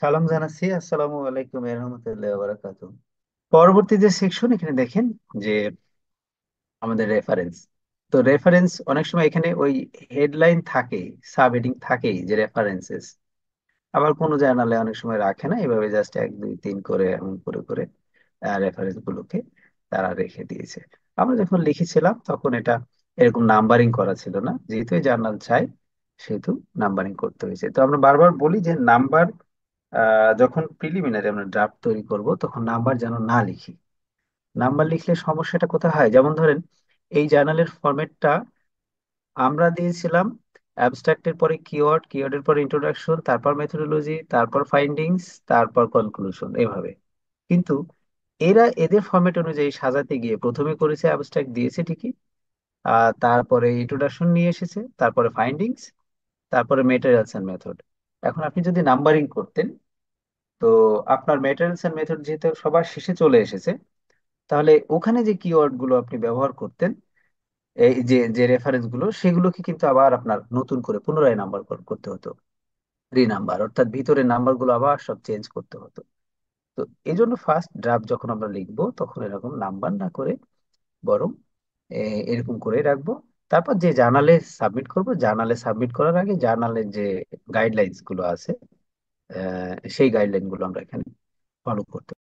সালাম জানাচ্ছি। আসসালামু আলাইকুম রহমতুল্লাহ বারাকাতু। পরবর্তী যে সেকশন এখানে দেখেন যে আমাদের রেফারেন্স। তো রেফারেন্স অনেক সময় এখানে ওই হেডলাইন থাকে, সাব হেডিং থাকেই যে রেফারেন্সেস। আবার কোনো জার্নালে অনেক সময় রাখে না, এভাবে জাস্ট এক দুই তিন করে এমন করে করে রেফারেন্স গুলোকে তারা রেখে দিয়েছে। আমরা যখন লিখেছিলাম তখন এটা এরকম নাম্বারিং করা ছিল না, যেহেতু এই জার্নাল চাই সেহেতু নাম্বারিং করতে হয়েছে। তো আমরা বারবার বলি যে নাম্বার, যখন প্রিলিমিনারি আমরা ড্রাফট তৈরি করব তখন নাম্বার যেন না লিখি। নাম্বার লিখলে সমস্যাটা কোথায় হয়, যেমন ধরেন এই জার্নালের ফরম্যাটটা আমরা দিয়েছিলাম অ্যাবস্ট্রাক্টের পরে কিওয়ার্ড, কিওয়ার্ডের পরে ইন্ট্রোডাকশন, তারপর মেথোডোলজি, তারপর ফাইন্ডিংস, তারপর কনক্লুশন, এভাবে। কিন্তু এরা এদের ফরম্যাট অনুযায়ী সাজাতে গিয়ে প্রথমে করেছে অ্যাবস্ট্রাক্ট দিয়েছে ঠিকই, তারপরে ইন্ট্রোডাকশন নিয়ে এসেছে, তারপরে ফাইন্ডিংস, তারপরে মেটেরিয়ালস এন্ড মেথড। এখন আপনি যদি নাম্বারিং করতেন, তো আপনার ম্যাটেরিয়ালস এন্ড মেথড যেহেতু সবার শেষে চলে এসেছে, তাহলে ওখানে যে কিওয়ার্ড গুলো আপনি ব্যবহার করতেন, এই যে যে রেফারেন্স গুলো, সেগুলোকে কিন্তু আবার আপনার নতুন করে পুনরায় নাম্বার করতে হতো, রিনাম্বার, অর্থাৎ ভিতরের নাম্বার গুলো আবার সব চেঞ্জ করতে হতো। তো এই জন্য ফার্স্ট ড্রাফট যখন আমরা লিখবো তখন এরকম নাম্বার না করে বরং এরকম করে রাখবো। তারপর যে জার্নালে সাবমিট করব, জার্নালে সাবমিট করার আগে জার্নালের যে গাইডলাইন্স গুলো আছে, সেই গাইডলাইন গুলো আমরা এখানে ফলো করতে